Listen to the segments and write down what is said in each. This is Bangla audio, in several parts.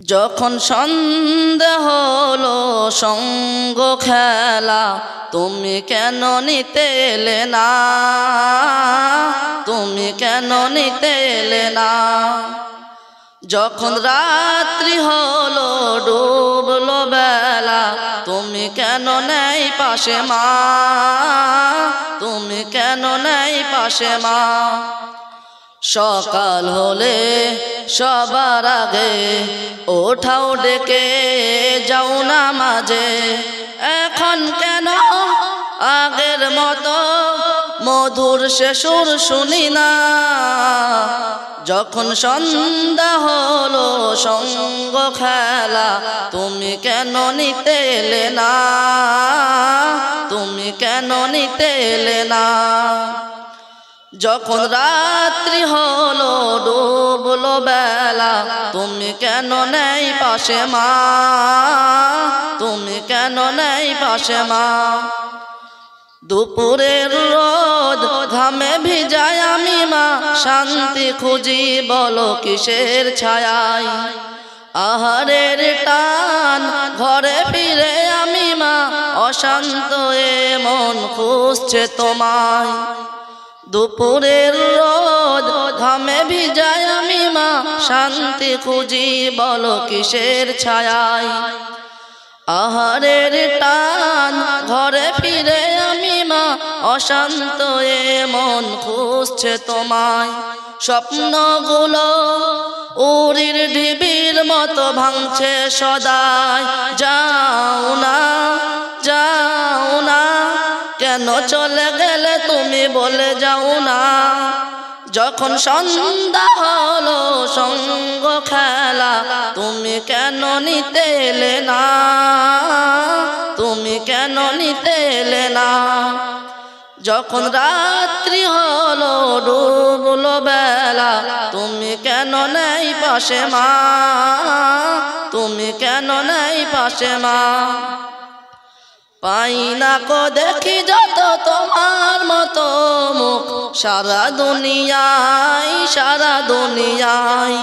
যখন সন্ধ্যা হলো সঙ্গ খেলা তুমি কেন নিতে এলে না, তুমি কেন নিতে এলে না। যখন রাত্রি হলো ডুবলো বেলা তুমি কেন নেই পাশে মা, তুমি কেন নেই পাশে মা। সকাল হলে সবার আগে ওঠাও ডেকে যাও নামাজে, এখন কেন আগের মতো মধুর সে সুর শুনি না। যখন সন্ধ্যা হলো সঙ্গ খেলা তুমি কেন নিতে এলে না, তুমি কেন নিতে এলে না। যখন রাত্রি হলো ডুবলো বেলা তুমি কেন নেই পাশে মা, তুমি কেন নেই পাশে মা। দুপুরের রোদ ঘামে ভিজায় আমি মা, শান্তি খুঁজি বলো কিসের ছায়ায়। আহারের টান ঘরে ফিরে আমি মা, অশান্ত এ মন খুঁজছে তোমায়। দুপুরের রোদ ঘামে ভিজায় আমি মা, শান্তি খুঁজি বলো কিসের ছায়ায়। আহারের টান ঘরে ফিরে আমি মা, অশান্ত এ মন খুঁজছে তোমায়। স্বপ্নগুলো উড়ির ঢিবির মতো ভাঙছে সদাই, যাও না যাও না, কেন চলে গেলে তুমি বলে যাও না। যখন সন্ধ্যা হলো সঙ্গ খেলা তুমি কেন নিতে এলে না, তুমি কেন নিতে এলে না। যখন রাত্রি হলো ডুবলো বেলা তুমি কেন নেই পাশে মা, তুমি কেন নেই পাশে মা। পাই না কো দেখি যত তোমার মতো মুখ সারা দুনিয়ায়, সারা দুনিয়ায়।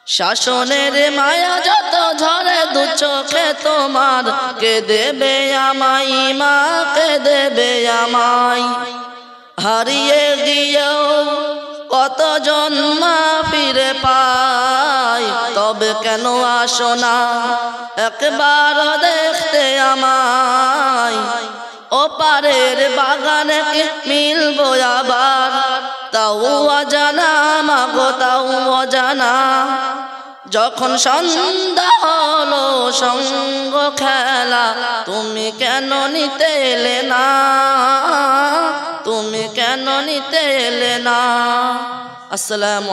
শাসনের মায়া যত ঝরে দু চোখে তোমার, কে দেবে আমায় মা, কে দেবে আমায়। হারিয়ে গিয়েও কতজন মা ফিরে পায়, তবে কেন আসো না একবার দেখতে আমায়। ওপারের বাগানে মিলবো আবার, তাও অজানা মাগো তাও অজানা। যখন সন্ধ্যা হলো সঙ্গ খেলা তুমি কেন নিতে এলে না, তুমি কেন নিতে এলে না। আসসালামু